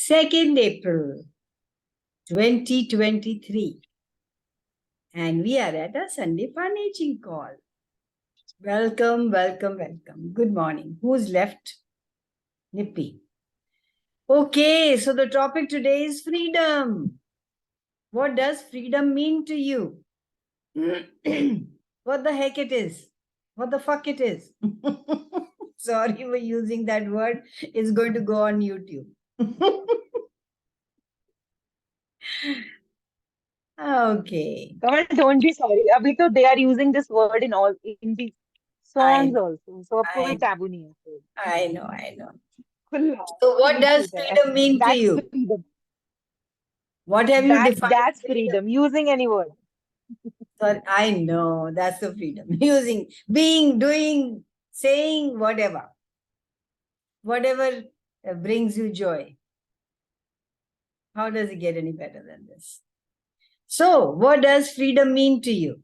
2nd April 2023. And we are at a Sunday Fun Aging call. Welcome, welcome, welcome. Good morning. Who's left? Nippy. Okay, so the topic today is freedom. What does freedom mean to you? What the heck it is? What the fuck it is? Sorry for using that word. It's going to go on YouTube. Okay. Kamal, don't be sorry. Abhi to they are using this word in all in the songs also. So अब कोई taboo नहीं है. I know, I know. खुला. So what does freedom mean to you? Freedom. What have you defined? That's freedom. Using any word. Sorry, I know, that's the freedom. Using, being, doing, saying, whatever. Whatever brings you joy. How does it get any better than this? So, what does freedom mean to you?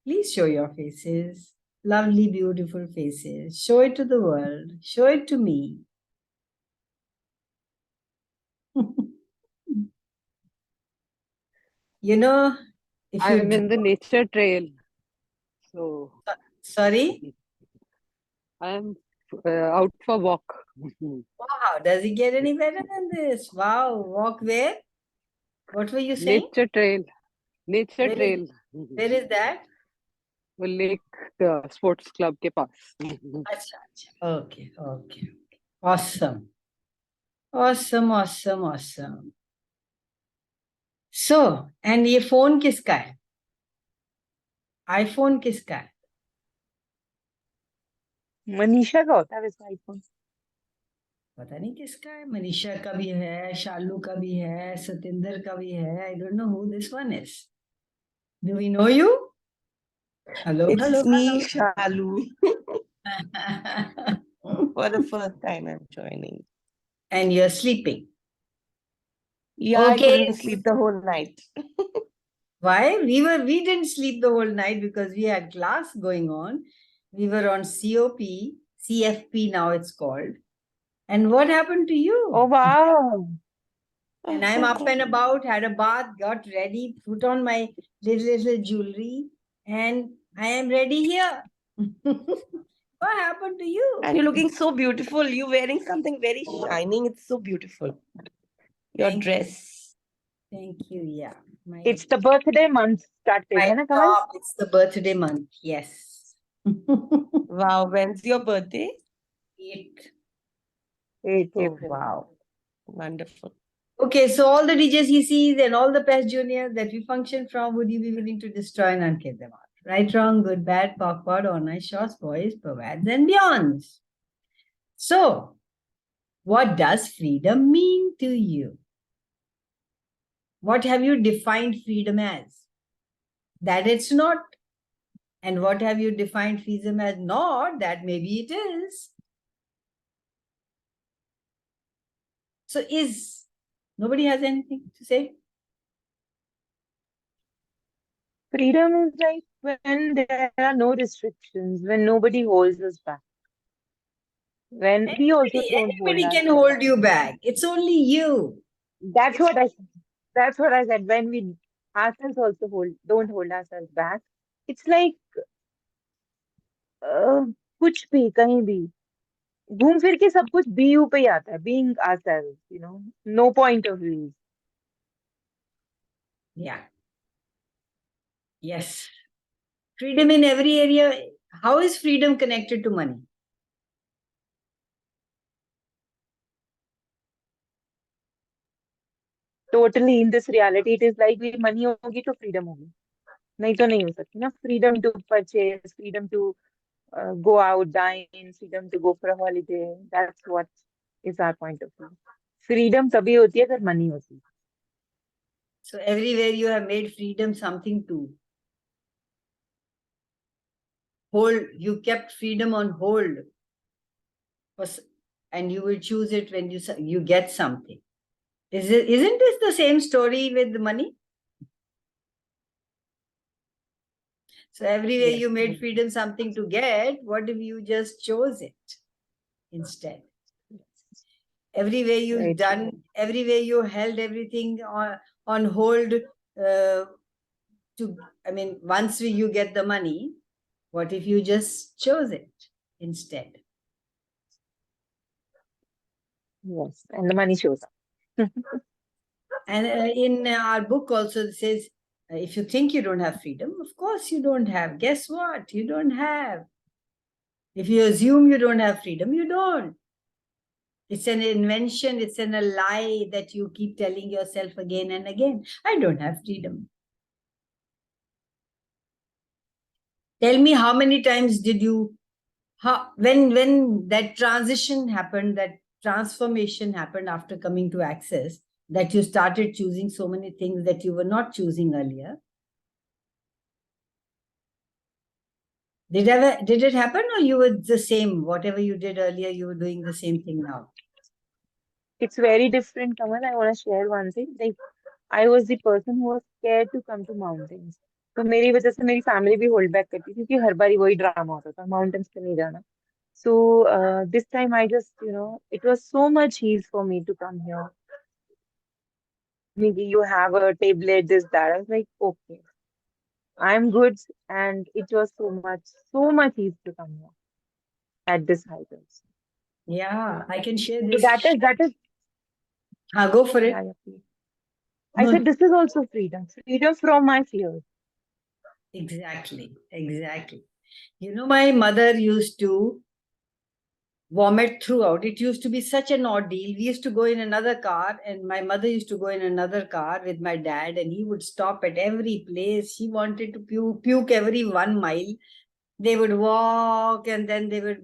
Please show your faces. Lovely, beautiful faces. Show it to the world. Show it to me. You know, if I'm in the nature trail. So. Sorry? I'm out for walk. Wow, does it get any better than this? Wow, walk where? What were you saying? Nature trail. Nature trail. Where is that? वो lake sports club के पास. अच्छा, अच्छा. Okay, okay. Awesome. Awesome, awesome, awesome. So, and ये phone किसका है? iPhone किसका है? मनीषा का होता है वैसे आईफोन. पता नहीं किसका है. मनीषा का भी है, शालू का भी है, सतेंद्र का भी है. I don't know who this one is. Do we know you? Hello, it's hello, me, hello. Shalu. For the first time I'm joining. And you're sleeping. Yeah, Okay. I couldn't sleep the whole night. Why? We didn't sleep the whole night because we had class going on. We were on CFP now it's called. And what happened to you? Oh wow. And I'm up and about, had a bath, got ready, put on my little jewelry, and I am ready here. What happened to you? And you're looking so beautiful. You're wearing something very shining. It's so beautiful. Your dress. Thank you. Yeah. It's the birthday month started, है ना Kamal? It's the birthday month. Yes. Wow. When's your birthday? 8th. 8th Oh, April. wow. Wonderful. Okay, so all the DJCCs and all the PES juniors that we function from, would you be willing to destroy and unkid them out? Right, wrong, good, bad, awkward, or nice, shorts, boys, pervads, and beyonds. So, what does freedom mean to you? What have you defined freedom as? That it's not. And what have you defined freedom as not? That maybe it is. So nobody has anything to say? Freedom is like when there are no restrictions, when nobody holds us back. When we also don't hold Anybody can hold you back. It's only you. That's what I said. When we ourselves also don't hold ourselves back. It's like कुछ भी कहीं भी घूम फिर के सब कुछ be you पे ही आता है. Being ourselves, no point of view. Yeah. Yes. Freedom in every area. How is freedom connected to money? Totally in this reality, it is like money होगी तो freedom होगी. नहीं तो नहीं हो सकती ना. Freedom to purchase, freedom to go out, dine, freedom to go for a holiday. That's what is our point of view. Freedom तभी होती है अगर money होती है. So everywhere you have made freedom something to hold. You kept freedom on hold. And you will choose it when you get something. Isn't this the same story with the money? So everywhere you made freedom something to get, what if you just chose it instead? Everywhere you've Right. done, everywhere you held everything on hold. Once you get the money, what if you just chose it instead? Yes, and the money shows up. And in our book also it says, if you think you don't have freedom, of course you don't have. Guess what? You don't have. If you assume you don't have freedom, you don't. It's an invention, it's a lie that you keep telling yourself again and again. I don't have freedom. Tell me, how many times did you, when that transition happened, that transformation happened after coming to Access, that you started choosing so many things that you were not choosing earlier? Did it happen, or you were the same? Whatever you did earlier, you were doing the same thing now? It's very different, Kamal. I want to share one thing. Like, I was the person who was scared to come to mountains. तो मेरी वजह से मेरी family भी hold back करती थी क्योंकि हर बार वही ड्रामा होता था माउंटेन्स पे नहीं जाना. So this time I just, it was so much ease for me to come here. Maybe you have a tablet, this, that. I was like, okay, I'm good. And it was so much ease to come here at this height also. Yeah, I can share So this. that is, Go for it. yeah, please. I said, this is also freedom. Freedom from my fears. Exactly. My mother used to vomit throughout. It used to be such an ordeal. We used to go in another car, and my mother used to go in another car with my dad, and he would stop at every place. He wanted to puke every 1 mile. They would walk, and then they would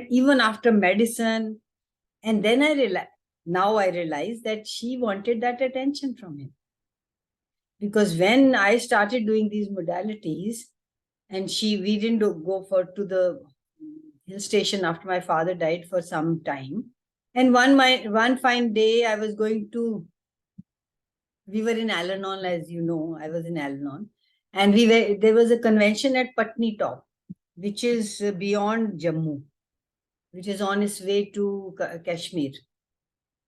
even after medicine. And then now I realize that she wanted that attention from him. Because when I started doing these modalities, and we didn't go to the hill station after my father died for some time. And one fine day, we were in Al-Anon, as you know, I was in Al-Anon, and there was a convention at Patni Top, which is beyond Jammu, which is on its way to Kashmir.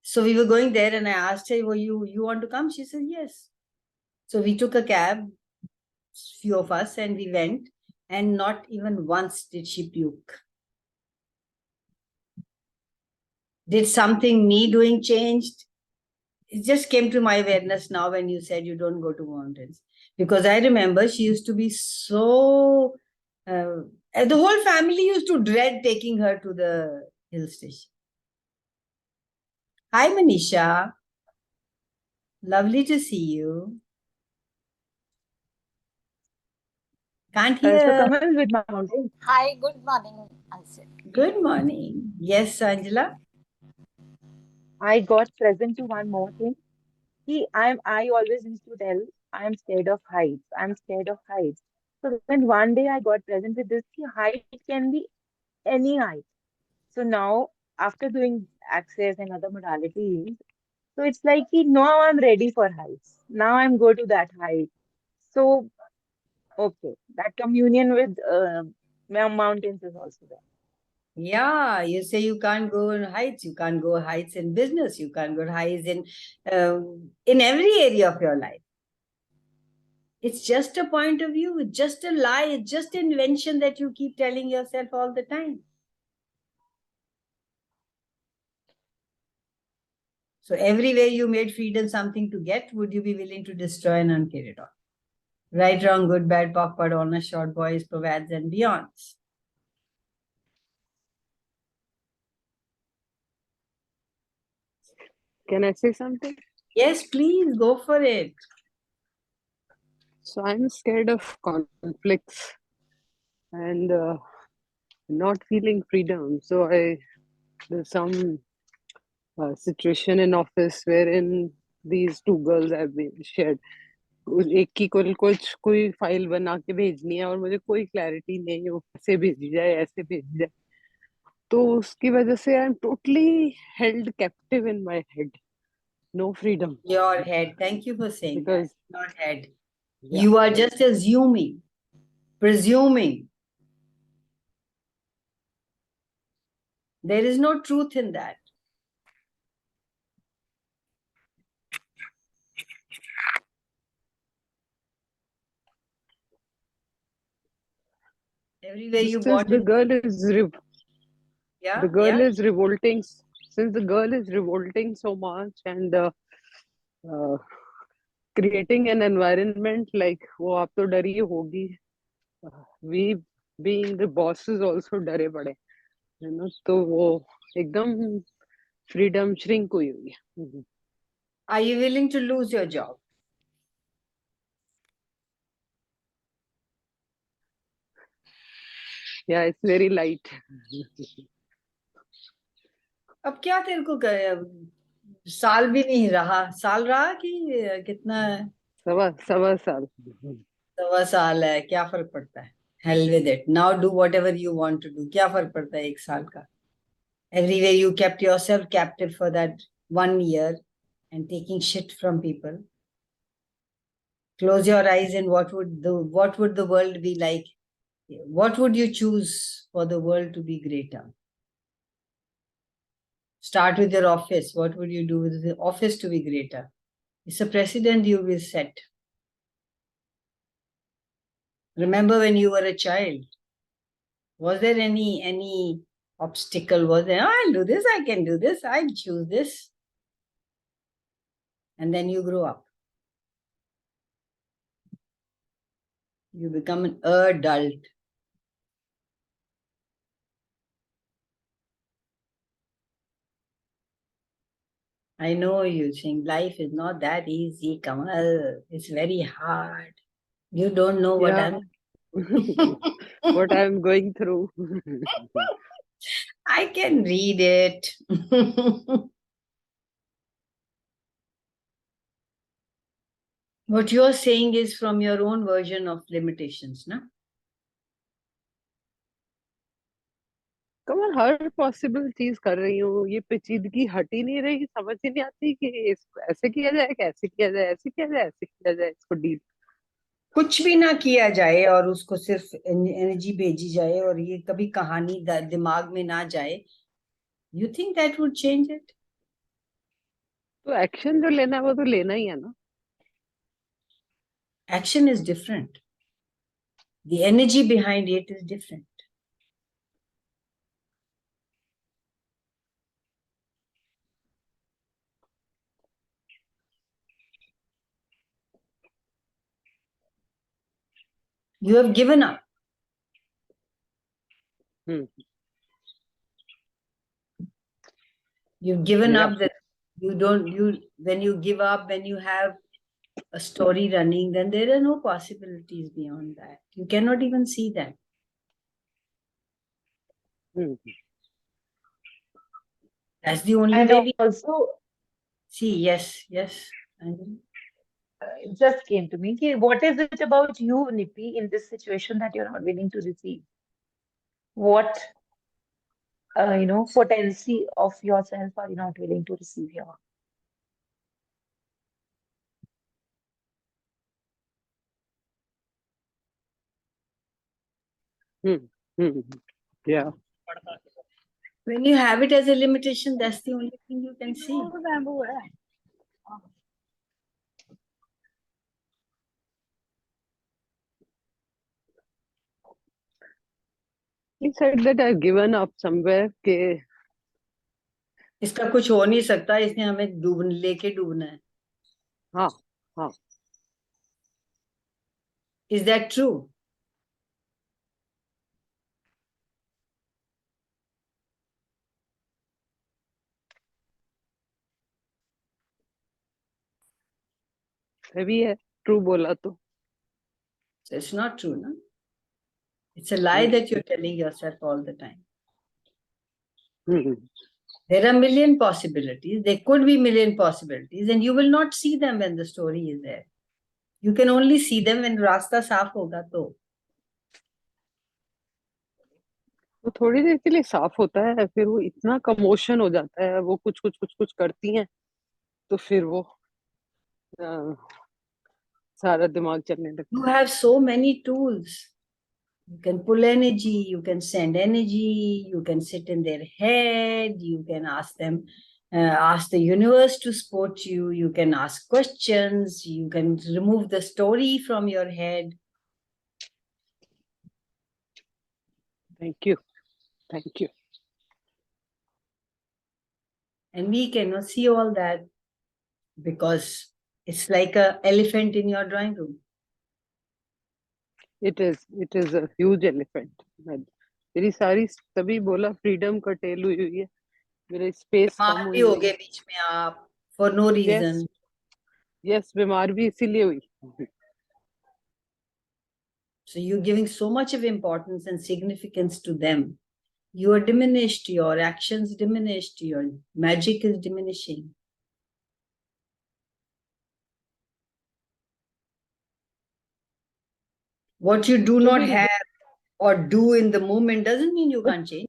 So we were going there, and I asked her, well, you want to come? She said, yes. So we took a cab, few of us, and we went, and not even once did she puke. Did something me doing changed? It just came to my awareness now when you said you don't go to mountains. Because I remember she used to be so... the whole family used to dread taking her to the hill station. Hi, Manisha. Lovely to see you. Can't So hear. Kamal with mountains. Hi, good morning, Anshul. Good morning. Yes, Angela? I got present to one more thing. I always used to tell, I'm scared of heights. I'm scared of heights. So then one day I got present with this, height can be any height. So now after doing access and other modalities, so it's like now I'm ready for heights. Now I'm go to that height. So okay, that communion with mountains is also there. Yeah, you say you can't go on heights. You can't go heights in business. You can't go heights in every area of your life. It's just a point of view. It's just a lie. It's just an invention that you keep telling yourself all the time. So everywhere you made freedom something to get, would you be willing to destroy and uncare it all? Right, wrong, good, bad, backward, honest, short, boys, pervads, and beyonds. Can I say something? Yes, please, go for it. So I'm scared of conflicts and not feeling freedom. So there's some situation in office wherein these two girls have been shared. एक की कोई file बना के भेजनी है और मुझे कोई क्लैरिटी नहीं है वो कैसे भेजी जाए ऐसे भेजी जाए तो उसकी वजह से I am totally held captive in my head no freedom. Your head. Thank you for saying Because- that. Not head. Yeah. You are just assuming, presuming. There is no truth in that. Everywhere you Since bought the it. girl is Yeah, the girl yeah. is revolting, since the girl is revolting so much and uh, creating an environment like वो आप तो डरी होगी, we being the bosses also डरे पड़े, you know, तो वो एकदम freedom shrink हुई हुई है. Are you willing to lose your job? Yeah, it's very light. अब क्या तेरे को करे, साल भी नहीं रहा, साल रहा कि कितना है? सवा साल. सवा साल है, क्या फर्क पड़ता है? Hell with it. Now do whatever you want to do. क्या फर्क पड़ता है एक साल का? Everywhere you kept yourself captive for that 1 year and taking shit from people. Close your eyes and what would the world be like? What would you choose for the world to be greater? Start with your office. What would you do with the office to be greater? It's a precedent you will set. Remember when you were a child? Was there any obstacle? Was there, oh, I'll do this, I can do this, I'll choose this. And then you grow up. You become an adult. I know you think life is not that easy, Kamal. It's very hard. You don't know what Yeah. What I'm going through. I can read it. What you're saying is from your own version of limitations, no? Kamal her possible चीज कर रही हूँ, ये पेचीदगी हट ही नहीं रही, समझ ही नहीं आती कि इसको ऐसे किया जाए, कैसे किया जाए, ऐसे किया जाए, ऐसे किया जाए, इसको डील. कुछ भी ना किया जाए और उसको सिर्फ एनर्जी भेजी जाए और ये कभी कहानी दिमाग में ना जाए. You think that would change it? तो एक्शन जो लेना है वो तो लेना ही है ना. Action is different. The energy behind it is different. You have given up. You've given Yeah. up that when you give up, when you have a story running, then there are no possibilities beyond that. You cannot even see that. That's the only And way we also, see. Yes, yes. it just came to me, what is it about you, Nippy, in this situation that you're not willing to receive? What, potency of yourself are you not willing to receive here? Yeah. When you have it as a limitation, that's the only thing you can see. He said that I've given up somewhere के इसका कुछ हो नहीं सकता, इसने हमें लेके डूबना है. हाँ हाँ. Is that true? Heavy है, true बोला तो. So it's not true, no? It's a lie that you're telling yourself all the time. There are million possibilities. There could be million possibilities, and you will not see them when the story is there. You can only see them when रास्ता साफ होगा तो. वो थोड़ी देर के लिए साफ होता है, फिर वो इतना कमोशन हो जाता है, वो कुछ कुछ कुछ कुछ करती हैं, तो फिर वो सारा दिमाग चलने लगता You have so many tools. You can pull energy, you can send energy, you can sit in their head, you can ask them, ask the universe to support you, you can ask questions, you can remove the story from your head. Thank you. Thank you. And we cannot see all that because it's like an elephant in your drawing room. It is a huge elephant. मेरी सारी तभी बोला freedom curtail हुई है, मेरे space कम बीमार भी हुई हो हुई गए है. बीच में आप for no reason. Yes, बीमार भी इसीलिए हुई. So you're giving so much of importance and significance to them. You are diminished, your actions diminished, your magic is diminishing. What you do not have or do in the moment doesn't mean you can't change.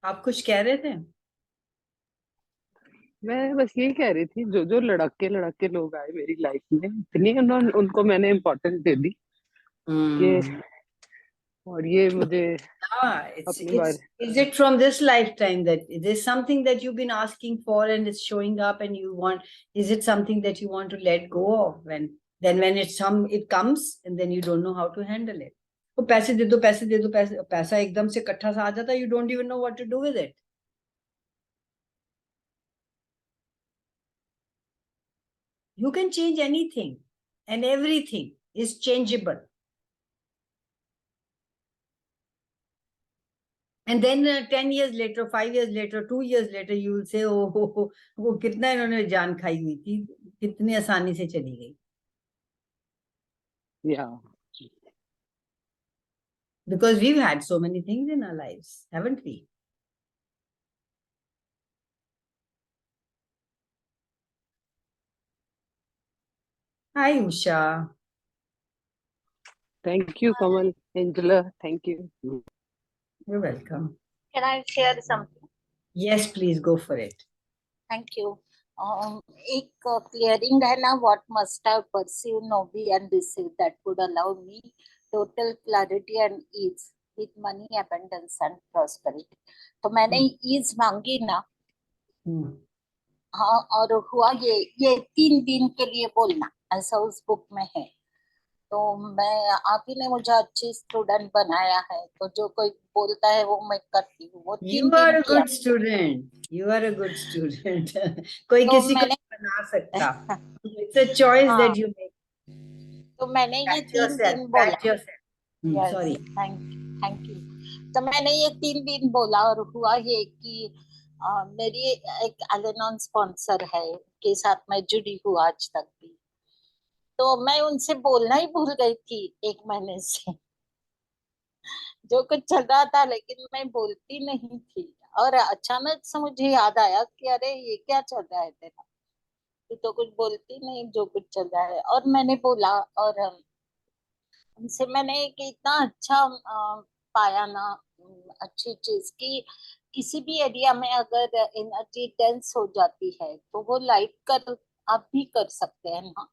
आप कुछ कह रहे थे? मैं बस यही कह रही थी, जो जो लड़के लोग आए मेरी लाइफ में, इतनी उनको मैंने इम्पोर्टेंस दे दी कि, और ये मुझे अपनी बार. Is it from this lifetime that there's something that you've been asking for and it's showing up and you want, is it something that you want to let go of? Then when it comes and then you don't know how to handle it. तो पैसे दे दो, पैसा एकदम से इकट्ठा सा आ जाता, you don't even know what to do with it. You can change anything and everything is changeable. And then 10 years later, 5 years later, 2 years later, you will say, oh, वो कितना इन्होंने जान खाई हुई थी, कितनी आसानी से चली गई. Yeah. Because we've had so many things in our lives, haven't we? Hi, Usha. Thank you, Kamal, Angela. Thank you. You're welcome. Can I share something? Yes, please go for it. Thank you. एक clearing है ना, what must I perceive, know, be and receive that would allow me total clarity and ease with money, abundance and prosperity. तो मैंने ease मांगी ना, हाँ, और हुआ ये 3 दिन के लिए बोलना, ऐसा उस बुक में है. तो मैं, आप ही ने मुझे अच्छी स्टूडेंट बनाया है, तो जो कोई बोलता है वो मैं करती हूँ. वो 3 You दिन are a किया. good student. You are a good student. कोई तो किसी को मैंने नहीं बना सकता. It's a choice हाँ, that you make. तो मैंने ये Pat 3 yourself. दिन बोला. Pat yourself. Yes, Sorry. Thank you. तो मैंने ये 3 दिन बोला और हुआ ये कि मेरी एक एलेनॉन स्पॉन्सर है, के साथ मैं जुड़ी हूँ आज तक भी. तो मैं उनसे बोलना ही भूल गई थी 1 महीने से. जो कुछ चल रहा था लेकिन मैं बोलती नहीं थी, और अचानक से मुझे याद आया कि अरे ये क्या चल रहा है तेरा, तू तो कुछ बोलती नहीं जो कुछ चल रहा है. और मैंने बोला, और उनसे मैंने एक इतना अच्छा पाया ना, अच्छी चीज की, किसी भी एरिया में अगर एनर्जी डेंस हो जाती है तो वो लाइट कर आप भी कर सकते हैं ना,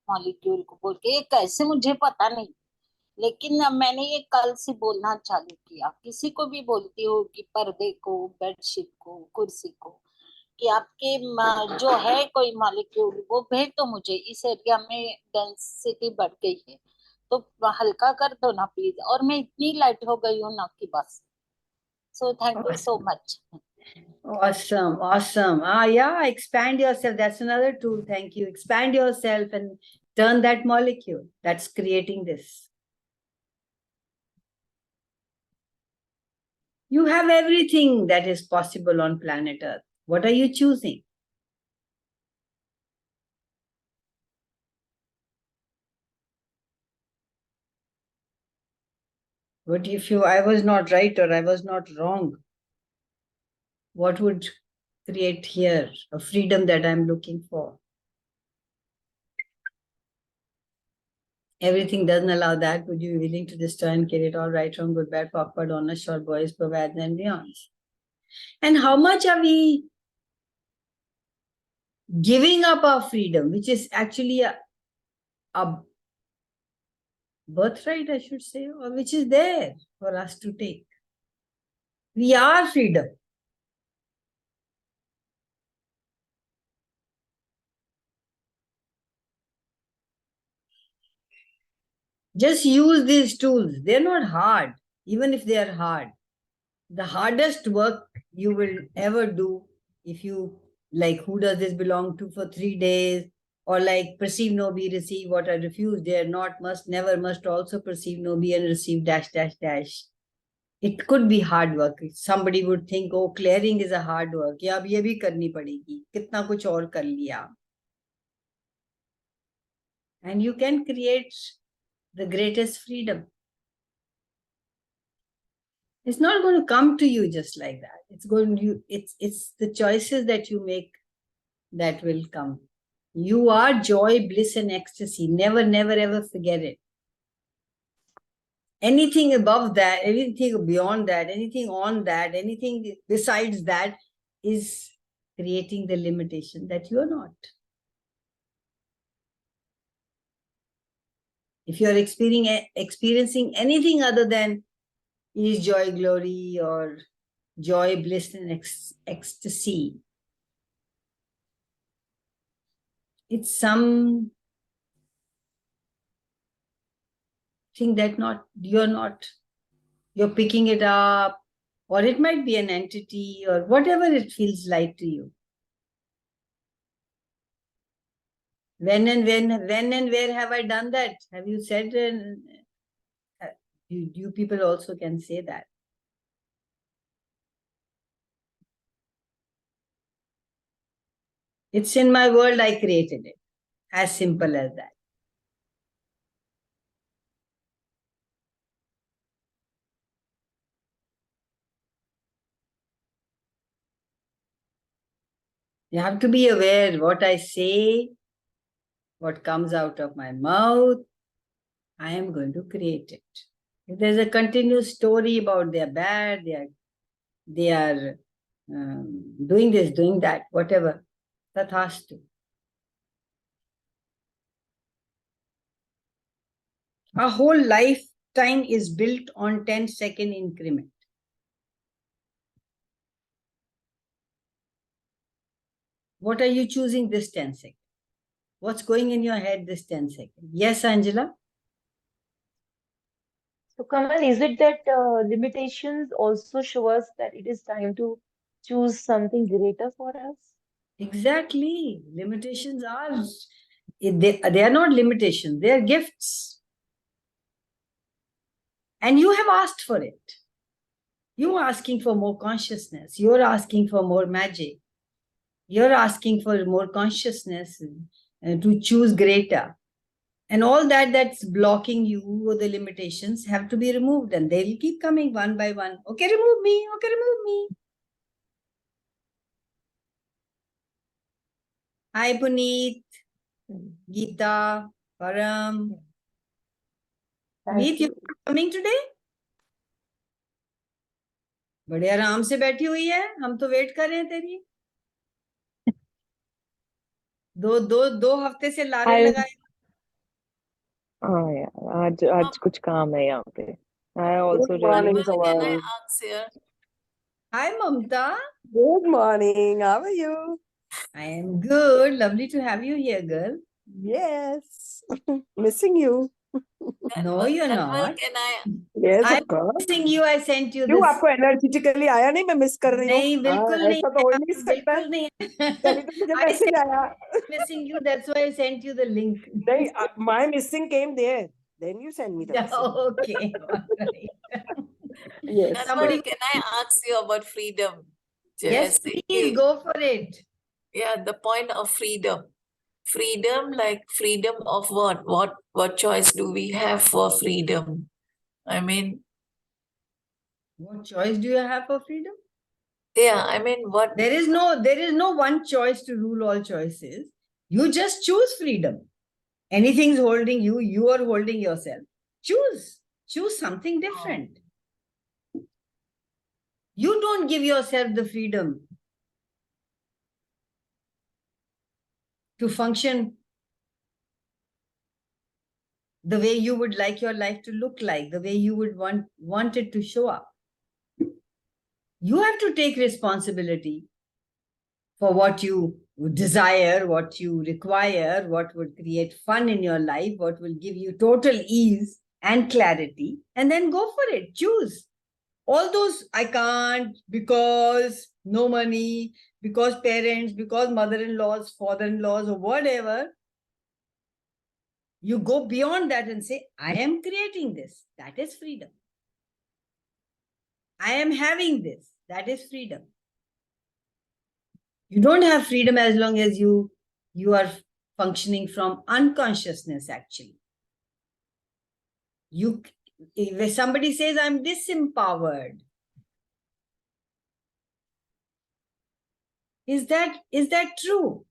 मॉलिक्यूल को बोल के. ये कैसे मुझे पता नहीं, लेकिन मैंने ये कल से बोलना चालू किया. किसी को भी बोलती हूँ कि पर्दे को, बेडशीट को, कुर्सी को, कि आपके जो है कोई मॉलिक्यूल वो भेज दो मुझे, इस एरिया में डेंसिटी बढ़ गई है तो हल्का कर दो ना प्लीज. और मैं इतनी लाइट हो गई हूँ ना कि बस. So thank you so much. Awesome, awesome. Yeah, expand yourself. That's another tool. Thank you. Expand yourself and turn that molecule that's creating this. You have everything that is possible on planet Earth. What are you choosing? What if I was not right or I was not wrong? What would create here a freedom that I'm looking for? Everything doesn't allow that. Would you be willing to destroy and kill it all, right, wrong, good, bad, backward, honest, short, boys, pervades, and beyonds? And how much are we giving up our freedom, which is actually a birthright, I should say, or which is there for us to take? We are freedom. Just use these tools. They're not hard, even if they are hard. The hardest work you will ever do, if you like, who does this belong to for 3 days, or like perceive no be, receive what I refuse, dare not, must, never, must also perceive no be and receive dash dash dash. It could be hard work. Somebody would think, oh, clearing is a hard work. या अब ये भी करनी पड़ेगी, कितना कुछ और कर लिया. And you can create the greatest freedom. It's not going to come to you just like that. It's going to, it's the choices that you make that will come. You are joy, bliss, and ecstasy. Never, never, ever forget it. Anything above that, anything beyond that, anything on that, anything besides that is creating the limitation that you are not. If you are experiencing anything other than ease, joy, glory, or joy, bliss, and ecstasy, it's some thing that you're picking it up, or it might be an entity, or whatever it feels like to you. When and where have I done that? Have you said? You people also can say that. It's in my world, I created it. As simple as that. You have to be aware what I say, what comes out of my mouth, I am going to create it. If there's a continuous story about they're bad, they are doing this, doing that, whatever, tathastu. Our whole lifetime is built on 10-second increment. What are you choosing this 10 seconds? What's going in your head this 10 seconds? Yes, Angela? So, Kamal, is it that limitations also show us that it is time to choose something greater for us? Exactly. Limitations are, they are not limitations, they are gifts. And you have asked for it. You're asking for more consciousness. You're asking for more magic. You're asking for more consciousness to choose greater. And all that's blocking you, the limitations, have to be removed. And they'll keep coming one by one. Okay, remove me. Okay, remove me. Hi, Puneet, Geeta, Param. Puneet, you're coming today? बड़े आराम से बैठी हुई है, हम तो wait कर रहे हैं तेरी. दो हफ्ते से लारे लगाए. हाँ यार, आज कुछ काम है यहाँ पे. I also Good really morning, need to Kamal. go. Hi, Mamta. Good morning. How are you? I am good. Lovely to have you here, girl. Yes. Missing you. No, you're not. Yes, I'm of course. missing you. I sent you क्यों this. आपको energetically आया नहीं? मैं miss कर रही हूँ. नहीं, बिल्कुल नहीं. ऐसा तो हो ही नहीं सकता. बिल्कुल नहीं. तभी तो मुझे I मैसेज said आया. missing you. That's why I sent you the link. नहीं, my missing came there. Then you send me the Yeah, message. okay. All right. Yes. Somebody, Can I ask you about freedom? yes, Jesse? please go for it. Yeah, the point of freedom. Freedom, like freedom of what? What choice do we have for freedom? I mean, What choice do you have for freedom? yeah, I mean, what? There is no one choice to rule all choices. You just choose freedom. Anything's holding you, you are holding yourself. Choose something different. You don't give yourself the freedom to function the way you would like your life to look like, the way you would want it to show up. You have to take responsibility for what you desire, what you require, what would create fun in your life, what will give you total ease, and clarity, and then go for it. Choose. All those I can't because no money, because parents, because mother-in-laws, father-in-laws, or whatever. You go beyond that and say, I am creating this. That is freedom. I am having this. That is freedom. You don't have freedom as long as you are functioning from unconsciousness, actually. If somebody says, I'm disempowered, is that true?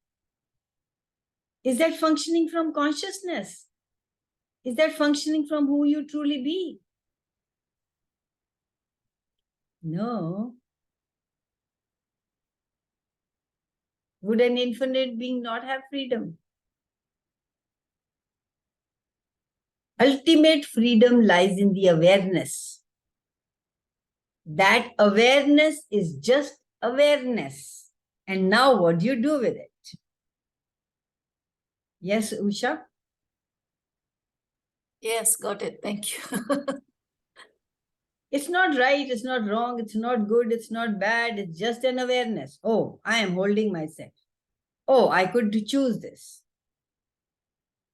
Is that functioning from consciousness? Is that functioning from who you truly be? No. Would an infinite being not have freedom? Ultimate freedom lies in the awareness. That awareness is just awareness. And now what do you do with it? Yes, Usha? Yes, got it. Thank you. It's not right, it's not wrong, it's not good, it's not bad, it's just an awareness. Oh, I am holding myself. Oh, I could choose this.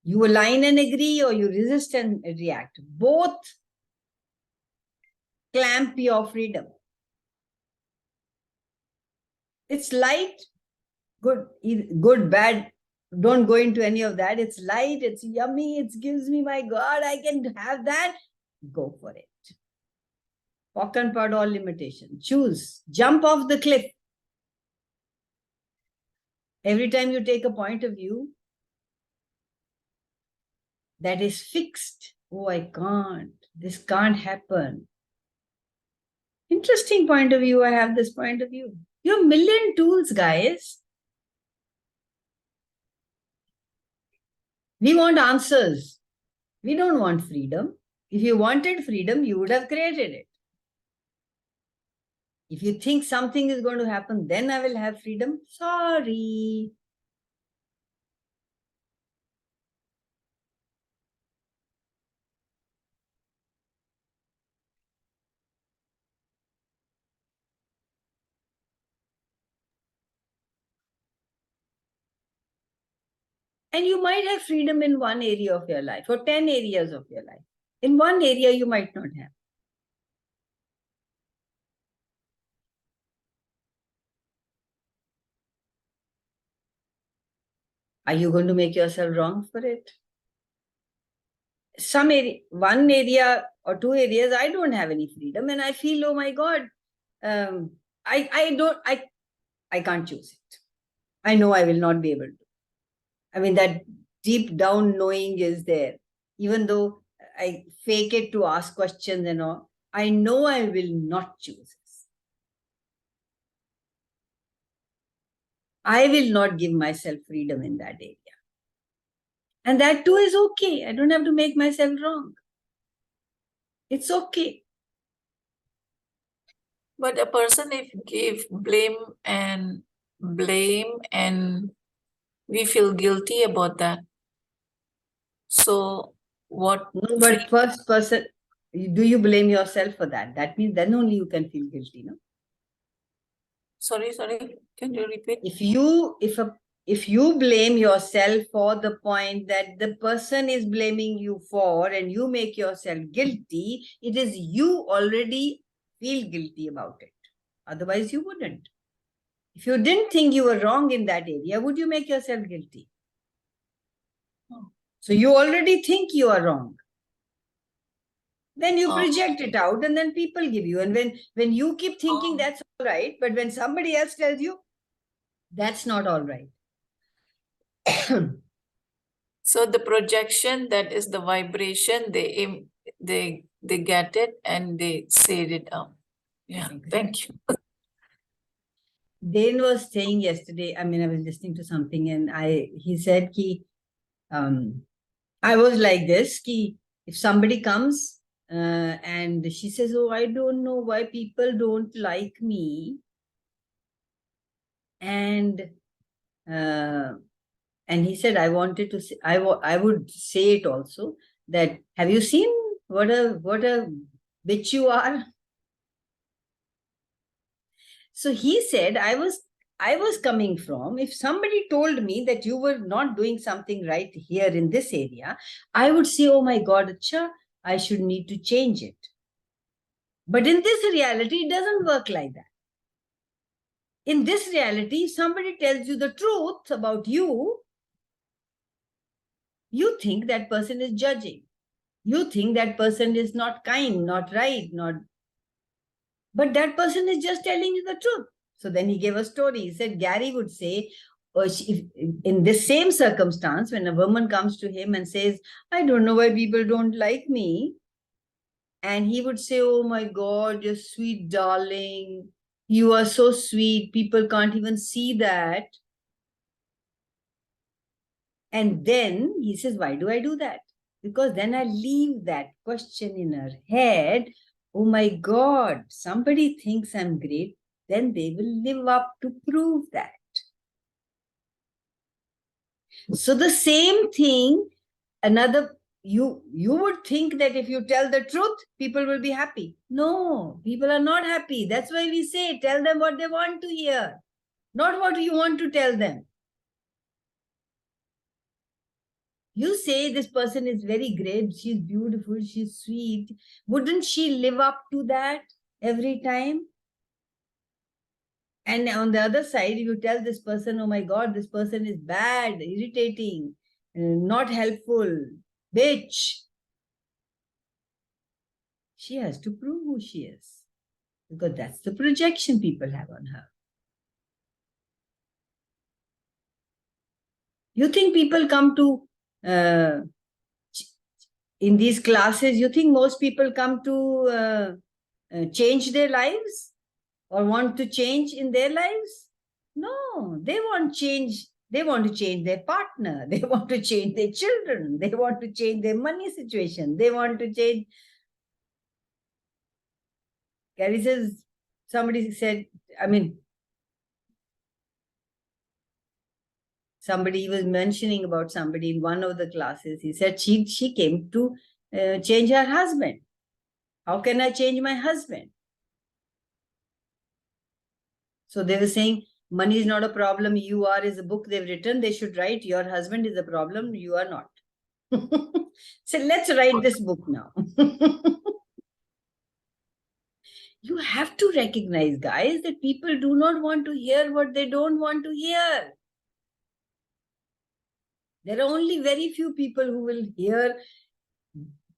You align and agree, or you resist and react. Both clamp your freedom. It's light, good, bad. Don't go into any of that. It's light, it's yummy, it gives me, my God, I can have that. Go for it. Walk and part all limitation. Choose. Jump off the cliff. Every time you take a point of view that is fixed, oh, I can't, this can't happen. Interesting point of view, I have this point of view. You have a million tools, guys. We want answers. We don't want freedom. If you wanted freedom, you would have created it. If you think something is going to happen, then I will have freedom. Sorry. And you might have freedom in one area of your life or 10 areas of your life. In one area, you might not have. Are you going to make yourself wrong for it? Some area, one area or two areas, I don't have any freedom, and I feel, oh my God, I can't choose it. I know I will not be able to. I mean, that deep down knowing is there. Even though I fake it to ask questions and all, I know I will not choose this. I will not give myself freedom in that area. And that too is okay. I don't have to make myself wrong. It's okay. But a person if give blame and we feel guilty about that. So what? No, but first person, do you blame yourself for that? That means then only you can feel guilty, no? Sorry, can you repeat? If you blame yourself for the point that the person is blaming you for, and you make yourself guilty, it is you already feel guilty about it. Otherwise, you wouldn't. If you didn't think you were wrong in that area, would you make yourself guilty? So you already think you are wrong. Then you project it out, and then people give you. And when you keep thinking that's all right, but when somebody else tells you that's not all right. So the projection, that is the vibration, they get it and they say it out. Yeah, thank you. Dane was saying yesterday, I mean, I was listening to something, and he said I was like this, if somebody comes and she says, oh, I don't know why people don't like me. And he said, I wanted to say, I would say it also, that have you seen What a bitch you are. So he said, I was coming from, if somebody told me that you were not doing something right here in this area, I would say, oh my God, acha, I should need to change it. But in this reality, it doesn't work like that. In this reality, if somebody tells you the truth about you, you think that person is judging. You think that person is not kind, not right, not. But that person is just telling you the truth. So then he gave a story. He said Gary would say, if, in this same circumstance, when a woman comes to him and says, I don't know why people don't like me. And he would say, oh my God, you're sweet, darling. You are so sweet. People can't even see that. And then he says, why do I do that? Because then I leave that question in her head. Oh my God, somebody thinks I'm great. Then they will live up to prove that. So the same thing, you would think that if you tell the truth, people will be happy. No, people are not happy. That's why we say, tell them what they want to hear, not what you want to tell them. You say this person is very great, she's beautiful, she's sweet. Wouldn't she live up to that every time? And on the other side, you tell this person, oh my God, this person is bad, irritating, not helpful, bitch. She has to prove who she is, because that's the projection people have on her. You think people come to, in these classes, you think most people come to change their lives or want to change in their lives? No, they want change. They want to change their partner. They want to change their children. They want to change their money situation. They want to change. Gary says, somebody said, somebody was mentioning about somebody in one of the classes. He said she came to change her husband. How can I change my husband? So they were saying, money is not a problem. You are is a book they've written. They should write, your husband is a problem. You are not. So let's write this book now. You have to recognize, guys, that people do not want to hear what they don't want to hear. There are only very few people who will hear,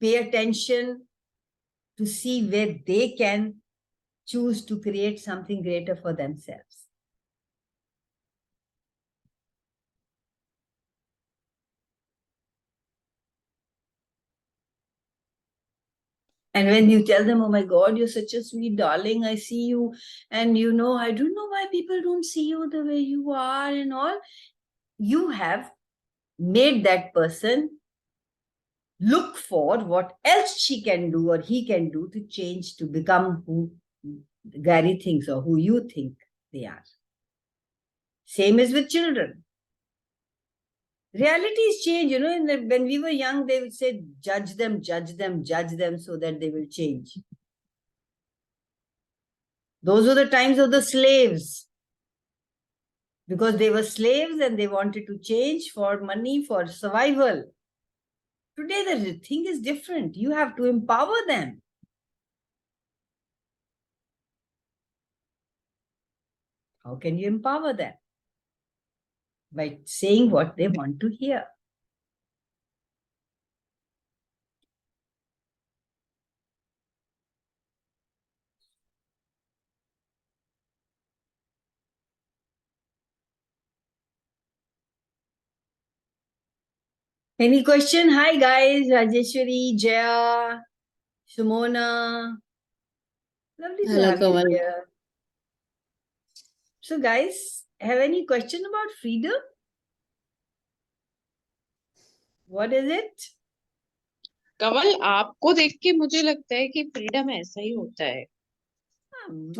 pay attention to see where they can choose to create something greater for themselves. And when you tell them, oh my God, you're such a sweet darling, I see you, and I don't know why people don't see you the way you are and all, you have made that person look for what else she can do or he can do to change, to become who Gary thinks or who you think they are. Same is with children. Realities change, when we were young, they would say, judge them so that they will change. Those were the times of the slaves. Because they were slaves and they wanted to change for money, for survival. Today, the thing is different. You have to empower them. How can you empower them? By saying what they want to hear. Any question? Hi guys, Rajeshwari, Jaya, Sumona. Lovely to Hello, have you Kamal. here. So guys, have any question about freedom? What is it? कवल आपको देख के मुझे लगता है कि freedom ऐसा ही होता है.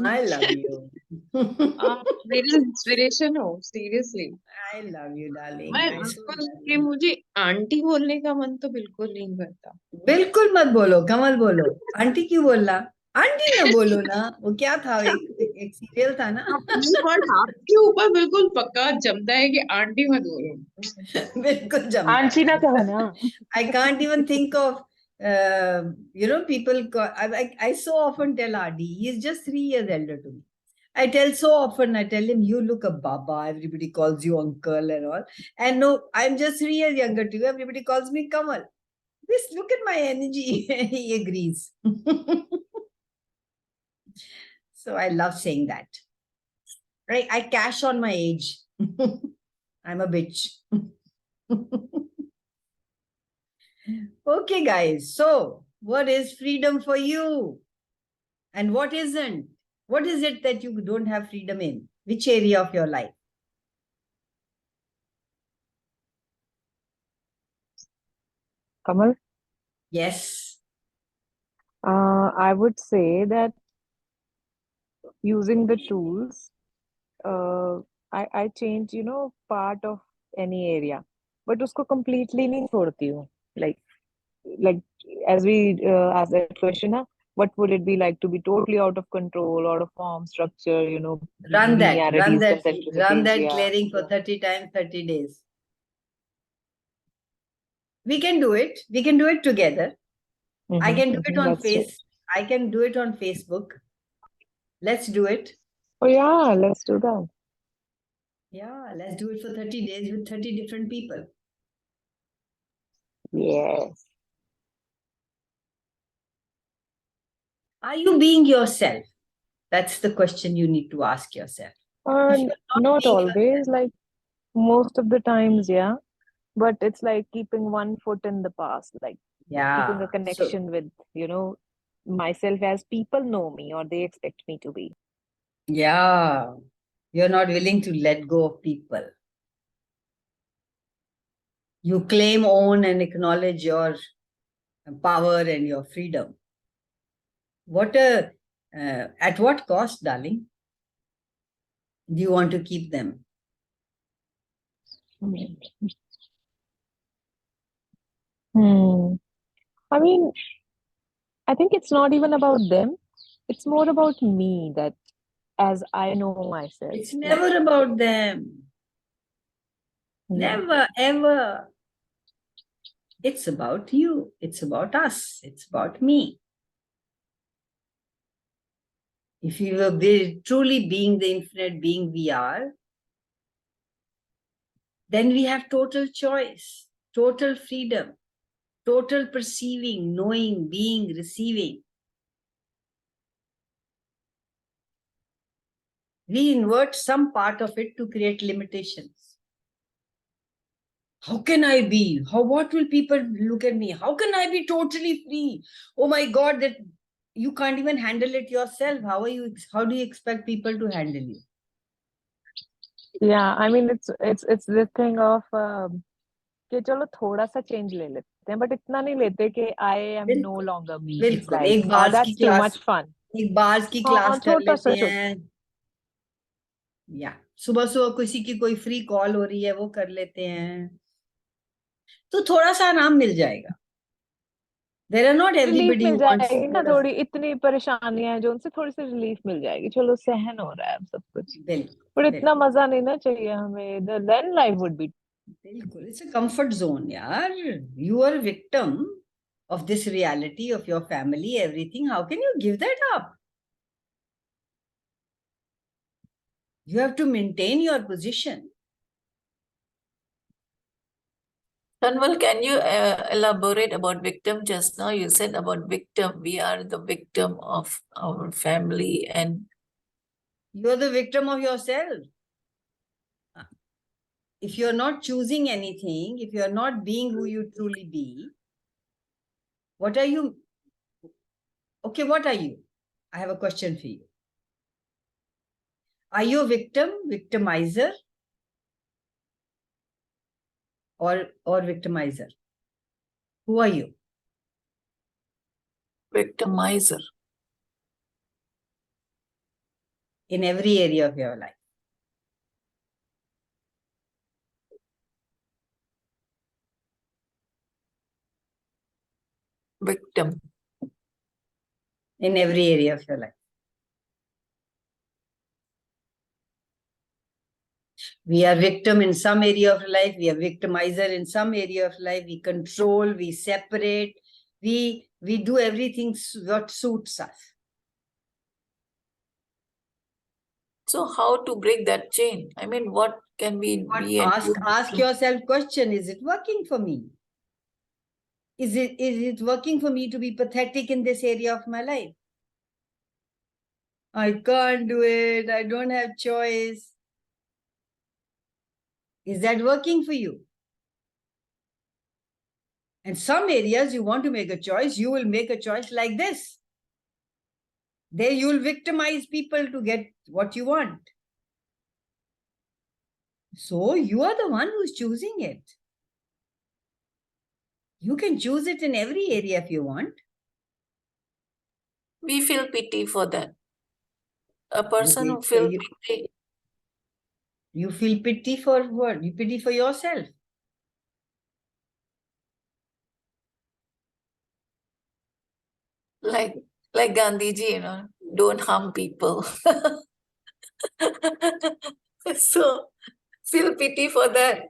I love you. आप मेरी इंस्पिरेशन हो seriously. I love you, darling. मैं I so आपको love सुन के you. मुझे आंटी बोलने का मन तो बिल्कुल नहीं करता। बिल्कुल मत बोलो, कमल बोलो। आंटी क्यों बोलना? आंटी ना बोलो ना। वो क्या था, एक सीरियल था ना। अपनी वर्ड आपके ऊपर बिल्कुल पक्का जमता है कि आंटी मत बोलो। बिल्कुल जमता आंटी ना है। कहो ना। I can't even think of, people. I so often tell RD, he's just 3 years elder to me. I tell so often, I tell him, you look a baba, everybody calls you uncle and all. And no, I'm just 3 years younger to you, everybody calls me Kamal. Just look at my energy. He agrees. So I love saying that. Right? I cash on my age. I'm a bitch. Okay, guys. So, what is freedom for you? And what isn't? What is it that you don't have freedom in? Which area of your life? Kamal, Yes. I would say that using the tools, I change, part of any area, but उसको completely नहीं छोड़ती हूँ. Like as we asked that question, what would it be like to be totally out of control, out of form, structure, Run linearities, that concentricities, yeah. clearing for 30 times, 30 days. We can do it. We can do it together. I can do it on That's it. I can do it on Facebook. Let's do it. Oh yeah, let's do that. Yeah, let's do it for 30 days with 30 different people. Yes. Are you being yourself? That's the question you need to ask yourself. If you're Not being always, like most of the times, yeah. But it's like keeping one foot in the past, like keeping Yeah. a connection with, myself as people know me or they expect me to be. Yeah. You're not willing to let go of people. You claim, own, and acknowledge your power and your freedom. At what cost, darling? Do you want to keep them? I mean, I think it's not even about them. It's more about me that as I know myself. It's never about them. Never, ever. It's about you. It's about us. It's about me. If you were truly being the infinite being we are, then we have total choice, total freedom, total perceiving, knowing, being, receiving. We invert some part of it to create limitations. How can I be? What will people look at me? How can I be totally free? Oh my God, that you can't even handle it yourself. How do you expect people to handle you? Yeah, I mean it's this thing of कि चलो थोड़ा सा change ले लेते हैं, but इतना नहीं लेते कि I am no longer me. It's बिल्कुल like, एक बार्स की that's too class much fun. एक बार्स की हाँ, क्लास कर छोटा सा लेते हैं या सुबह सुबह किसी की कोई फ्री कॉल हो रही है वो कर लेते हैं तो थोड़ा सा आराम मिल जाएगा. There are not relief everybody mill who wants जाएगी ना, थोड़ा थोड़ी इतनी परेशानियां हैं जो उनसे थोड़ी सी रिलीफ मिल जाएगी. चलो सहन हो रहा है अब सब कुछ, पर इतना मजा नहीं ना चाहिए हमें. then life would be. बिल्कुल. It's a comfort zone, यार. You are a victim of this reality of your family, everything. How can you give that up? You have to maintain your position. Kanwal, can you elaborate about victim? Just now you said about victim. We are the victim of our family and You're the victim of yourself. If you're not choosing anything, if you're not being who you truly be, what are you? Okay, what are you? I have a question for you. Are you a victim, victimizer, or victimizer? Who are you? victimizer. in every area of your life. Victim. In every area of your life. We are victim in some area of life. We are victimizer in some area of life. We control, we separate. We do everything what suits us. So how to break that chain? I mean, what can we be? Ask yourself question, is it working for me? Is it working for me to be pathetic in this area of my life? I can't do it. I don't have choice. Is that working for you? In some areas you want to make a choice, you will make a choice like this. There you will victimize people to get what you want. So you are the one who's choosing it. You can choose it in every area if you want. We feel pity for that. A person who feels pity. You feel pity for what? You pity for yourself. Like Gandhiji, you know, don't harm people. So feel pity for that.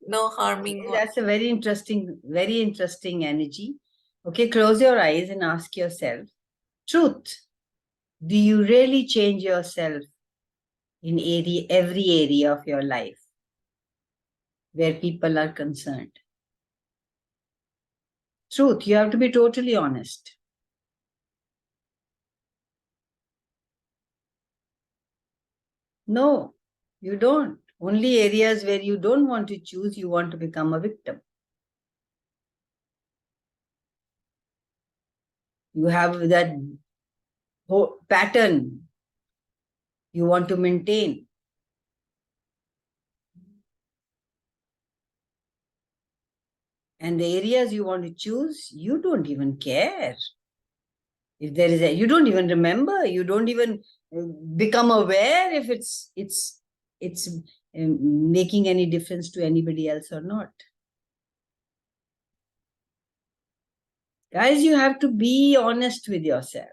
No harming. That's a very interesting energy. Okay, close your eyes and ask yourself, truth, do you really change yourself in every area of your life where people are concerned? Truth, you have to be totally honest. No, you don't. Only areas where you don't want to choose, you want to become a victim. You have that pattern you want to maintain. And the areas you want to choose, you don't even care. If there is you don't even remember, you don't even become aware if it's making any difference to anybody else or not. Guys, you have to be honest with yourself.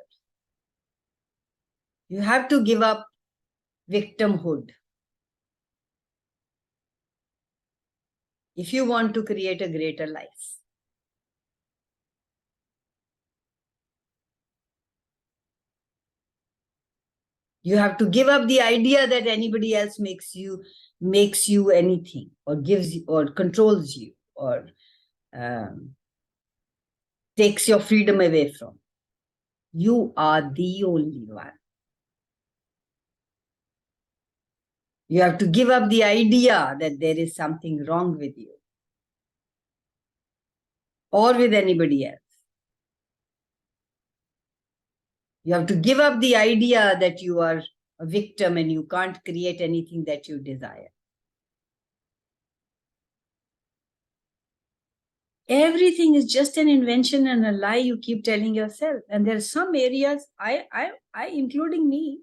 You have to give up victimhood. If you want to create a greater life. You have to give up the idea that anybody else makes you anything or gives you or controls you or takes your freedom away from. You are the only one. You have to give up the idea that there is something wrong with you or with anybody else. You have to give up the idea that you are a victim and you can't create anything that you desire. Everything is just an invention and a lie you keep telling yourself. And there are some areas, I including me,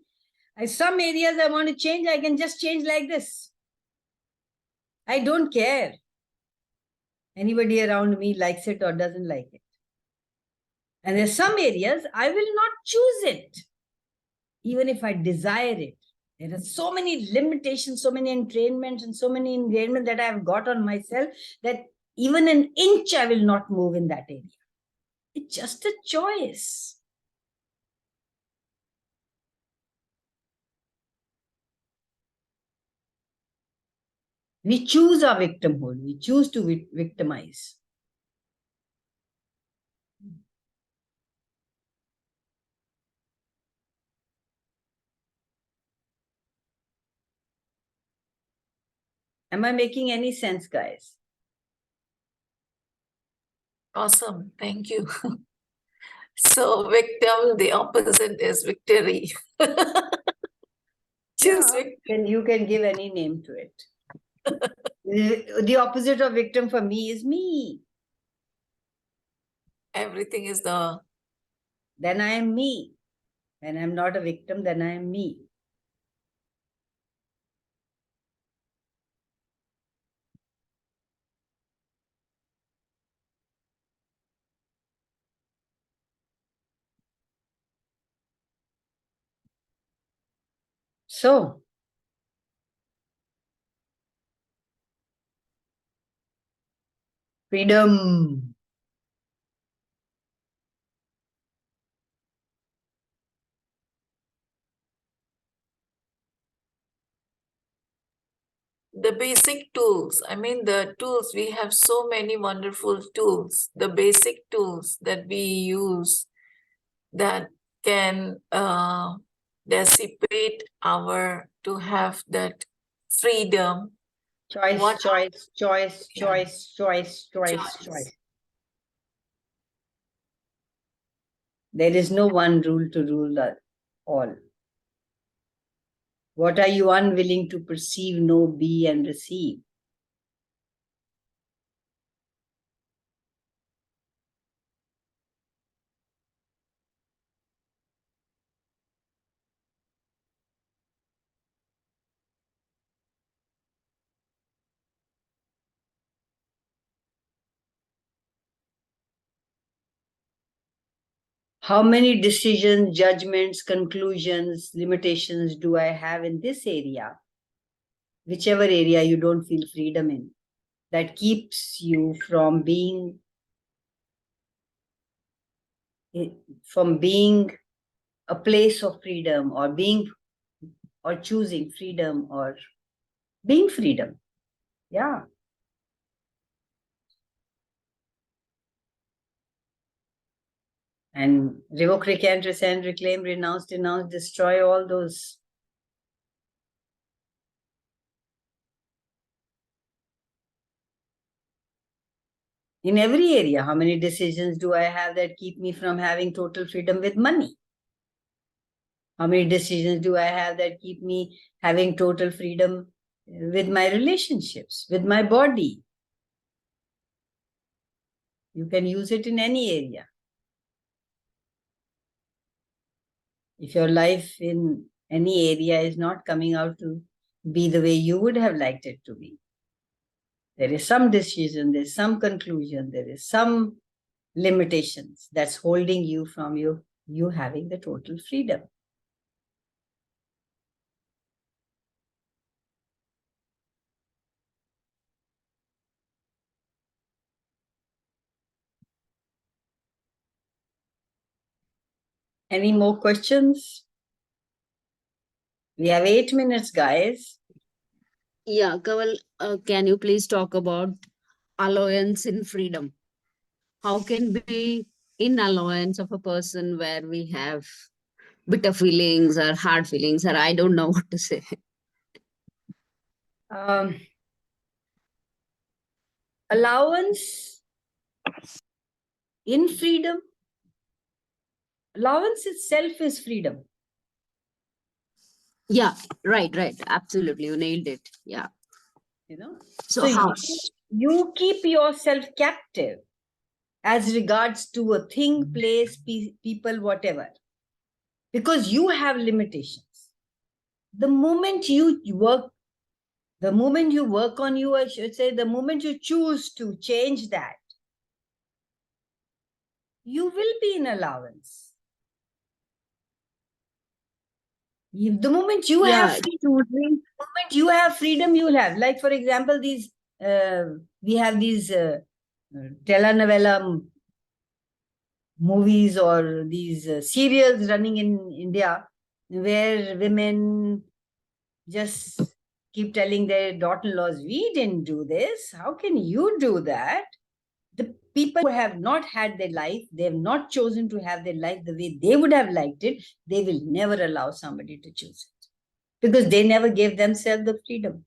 some areas I want to change, I can just change like this. I don't care. Anybody around me likes it or doesn't like it. And there's some areas I will not choose it, even if I desire it. There are so many limitations, so many entrainments, and so many ingrainments that I have got on myself that even an inch I will not move in that area. It's just a choice. We choose our victimhood. We choose to victimize. Am I making any sense, guys? Awesome. Thank you. So victim, the opposite is victory. Then you can give any name to it. The opposite of victim for me is me. Everything is Then I am me. When I'm not a victim, then I am me. So, freedom. The basic tools, I mean, the tools, we have so many wonderful tools, the basic tools that we use that can dissipate to have that freedom. Choice, What- choice, choice, Yeah. choice, choice, choice, Choice. choice. There is no one rule to rule all. What are you unwilling to perceive, know, be, and receive? How many decisions, judgments, conclusions, limitations do I have in this area? Whichever area you don't feel freedom in, that keeps you from being a place of freedom, or choosing freedom, or being freedom. Yeah. And revoke, recant, rescind, reclaim, renounce, denounce, destroy, all those. In every area, how many decisions do I have that keep me from having total freedom with money? How many decisions do I have that keep me having total freedom with my relationships, with my body? You can use it in any area. If your life in any area is not coming out to be the way you would have liked it to be, there is some decision, there's some conclusion, there is some limitations that's holding you from you having the total freedom. Any more questions? We have 8 minutes, guys. Yeah, Kaval, can you please talk about allowance in freedom? How can be in allowance of a person where we have bitter feelings or hard feelings, or I don't know what to say. Allowance in freedom. Allowance itself is freedom. Yeah, right. Absolutely. You nailed it. Yeah. You know? So how? You keep yourself captive as regards to a thing, place, people, whatever, because you have limitations. The moment you work on you, I should say, the moment you choose to change that, you will be in allowance. The moment you have freedom, you will have. Like, for example, we have these telenovela movies, or these serials running in India, where women just keep telling their daughter-in-laws, we didn't do this. How can you do that? The people who have not had their life, they have not chosen to have their life the way they would have liked it, they will never allow somebody to choose it, because they never gave themselves the freedom.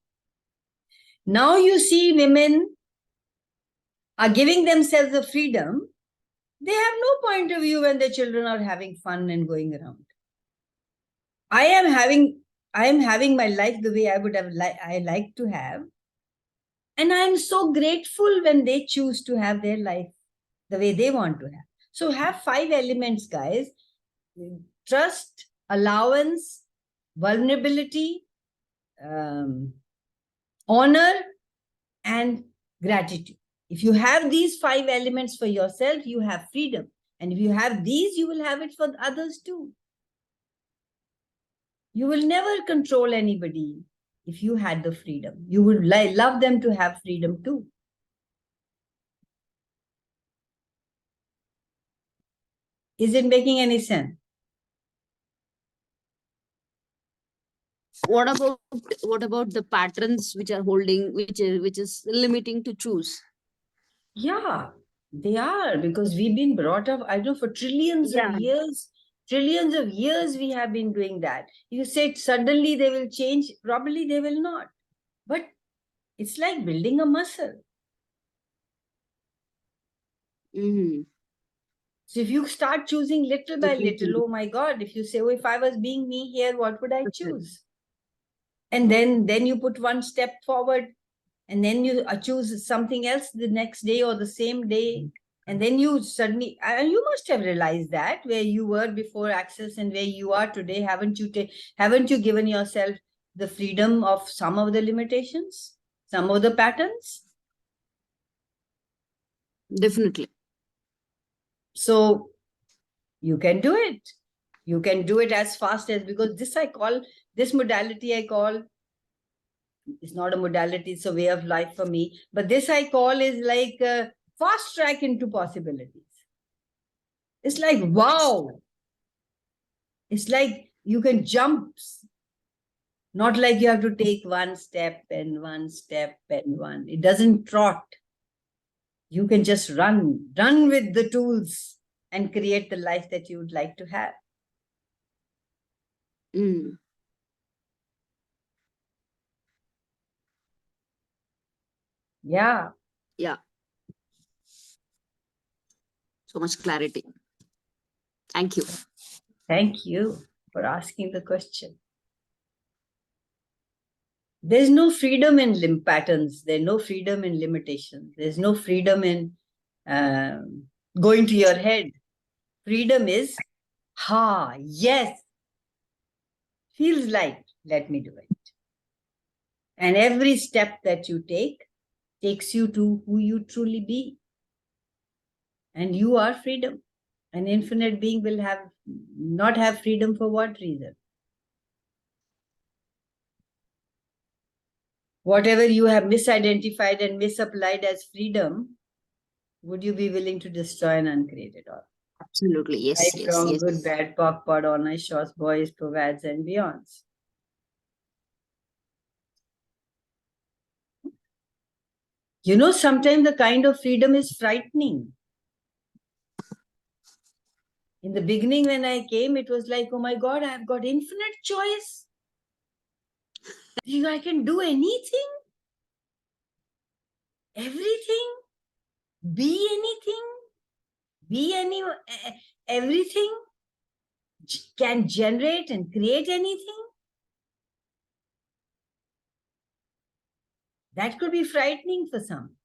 Now you see women are giving themselves the freedom. They have no point of view when their children are having fun and going around. I am having my life the way I would have I like to have. And I am so grateful when they choose to have their life the way they want to have. So have 5 elements, guys. trust, allowance, vulnerability, honor, and gratitude. If you have these 5 elements for yourself, you have freedom. And if you have these, you will have it for others too. You will never control anybody if you had the freedom. You would love them to have freedom too. Is it making any sense? What about the patterns which are holding, which is limiting to choose? Yeah, they are, because we've been brought up, I know, for trillions of years. Trillions of years we have been doing that. You said suddenly they will change, probably they will not. But it's like building a muscle. So if you start choosing little by little, oh my God, if you say, oh, if I was being me here, what would I choose? And then you put one step forward, and then you choose something else the next day or the same day. And then you suddenly, and you must have realized that where you were before Access and where you are today, haven't you given yourself the freedom of some of the limitations, some of the patterns? Definitely. So you can do it. You can do it as fast as, because this modality I call, it's not a modality, it's a way of life for me. But this I call is like a fast track into possibilities. It's like, wow. It's like you can jump, not like you have to take one step and one step and one. It doesn't trot. You can just run with the tools and create the life that you would like to have. Yeah. Yeah. So much clarity. Thank you. Thank you for asking the question. There's no freedom in patterns. There's no freedom in limitations. There's no freedom in going to your head. Freedom is, yes, feels like, let me do it. And every step that you take takes you to who you truly be. And you are freedom. An infinite being will not have freedom for what reason? Whatever you have misidentified and misapplied as freedom, would you be willing to destroy and uncreate it all? Absolutely. Yes. Right, Yes. wrong, Yes. good, bad, POC, POD, all nice, shorts, boys, provads, and beyonds. You know, sometimes the kind of freedom is frightening. In the beginning, when I came, it was like, oh my God, I've got infinite choice. I can do anything, everything, be anything, everything, can generate and create anything. That could be frightening for some.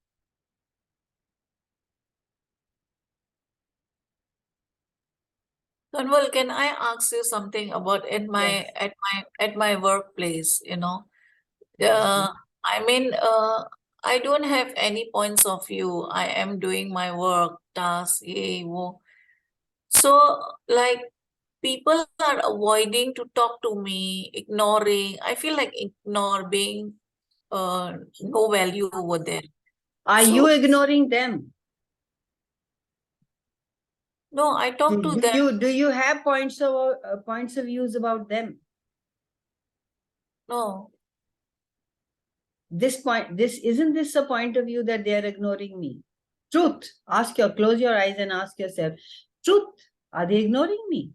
Kanwal, can I ask you something about at my workplace, you know? I mean, I don't have any points of view. I am doing my work, tasks, so like people are avoiding to talk to me, ignoring. I feel like being no value over there. Are you ignoring them? No, I talk to them. Do you have points of views about them? No. Isn't this a point of view that they are ignoring me? Truth. Close your eyes and ask yourself, truth, are they ignoring me?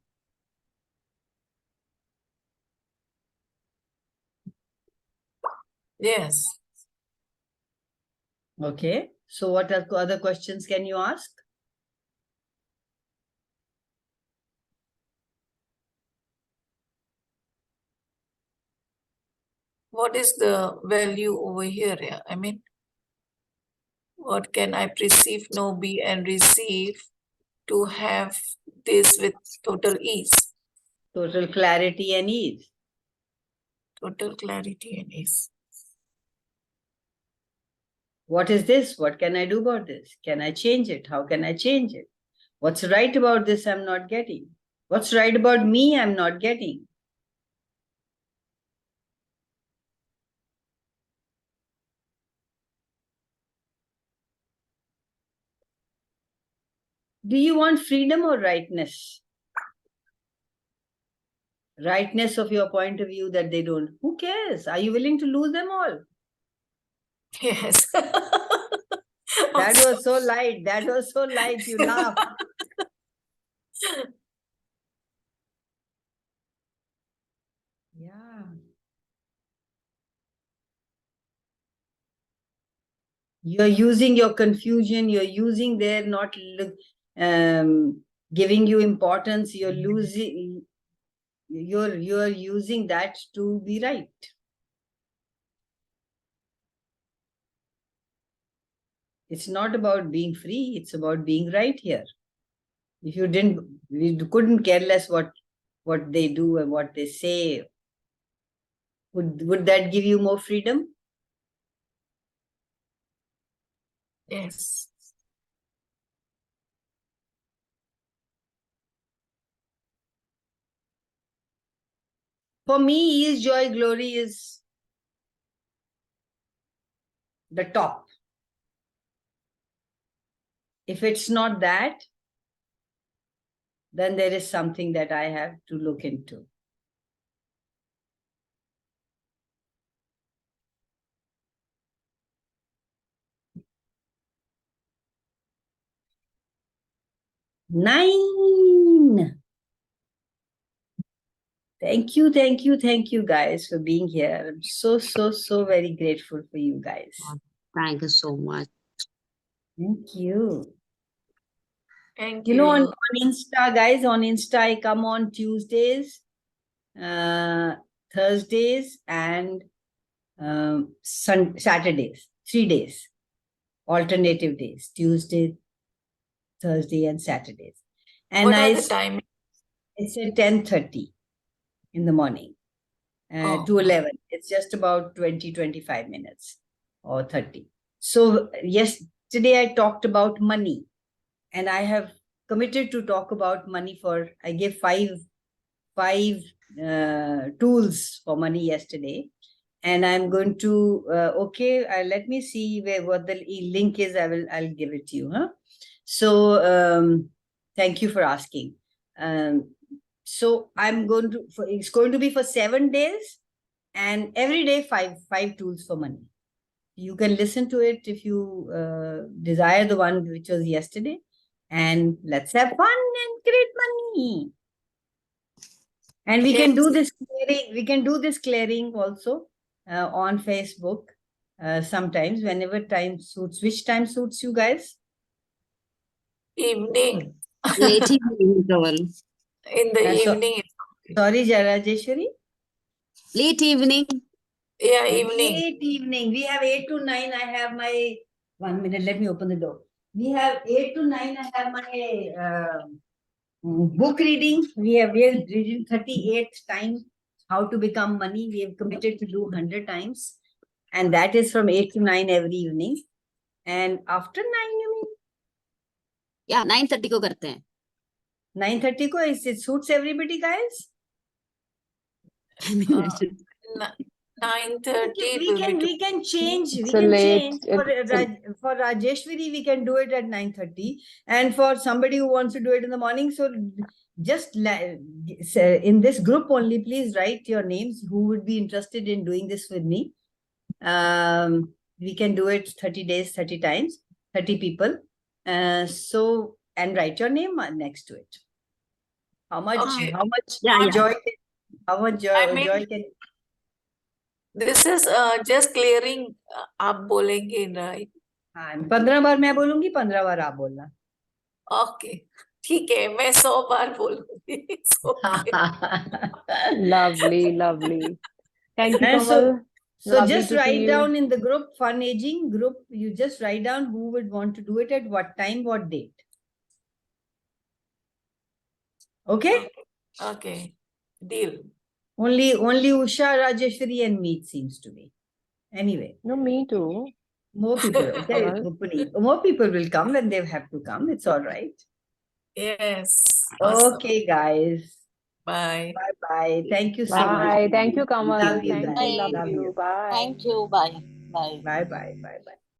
Yes. Okay. So what other questions can you ask? What is the value over here? Yeah? I mean, what can I perceive, know, be, and receive to have this with total ease? Total clarity and ease. Total clarity and ease. What is this? What can I do about this? Can I change it? How can I change it? What's right about this I'm not getting? What's right about me I'm not getting? Do you want freedom or rightness? Rightness of your point of view that they don't. Who cares? Are you willing to lose them all? Yes. That was so light. That was so light. You laughed. Yeah. You're using your confusion. You're using their not giving you importance. You're losing. You're using that to be right. It's not about being free. It's about being right here. If you couldn't care less what they do and what they say, would that give you more freedom? Yes. For me, ease, joy, glory is the top. If it's not that, then there is something that I have to look into. Nine. Thank you guys for being here. I'm so very grateful for you guys. Thank you so much. Thank you. Thank You know, on you. Insta, guys, on Insta, I come on Tuesdays, Thursdays, and Saturdays, 3 days, alternative days, Tuesday, Thursday, and Saturdays. And What are the time? It's at 10:30 in the morning Oh. to 11. It's just about 20-25 minutes or 30. So yesterday I talked about money, and I have committed to talk about money I gave five tools for money yesterday, and I'm going to let me see what the link is. I'll give it to you. So thank you for asking. So it's going to be for 7 days, and every day five tools for money. You can listen to it if you desire the one which was yesterday, and let's have fun and create money. And we can do this clearing. We can do this clearing also on Facebook sometimes, whenever time suits. Which time suits you guys? Evening. Late evening, Kawal. In the evening. Sorry, Jarajeshwari. Late evening. Yeah, evening. Late evening. We have 8 to 9. I have my 1 minute. Let me open the door. We have 8 to 9. I have my book reading. We are reading 38th time, How to Become Money. We have committed to do 100 times. And that is from 8 to 9 every evening. And after 9, you mean? Yeah, 9:30 को करते हैं. 9:30 को, it suits everybody, guys? 9:30. We can change. It's late. For Rajeshwari, we can do it at 9:30, and for somebody who wants to do it in the morning. So just in this group only, please write your names who would be interested in doing this with me. We can do it 30 days, 30 times, 30 people. So, and write your name next to it. How much joy can. This is just clearing. आप बोलेंगे, right? हाँ, 15 बार मैं बोलूंगी, 15 बार आप बोलना. Okay, ठीक है, मैं 100 बार बोलूंगी. Lovely. Thank you, Kamal. So just write down in the group, Fun Aging group, you just write down who would want to do it at what time, what date. Okay? Okay. Deal. Only Usha, Rajeshwari, and me, it seems to be. Anyway, No, me too. more people. Okay, Rupani, more people will come when they have to come. It's all right. Yes. Awesome. Okay, guys. Bye. Bye. Thank you so much. Bye. Thank you, Love Kamal. you Thank guys. you. Love Love you. you. Bye. Thank you. Bye. Bye. Bye.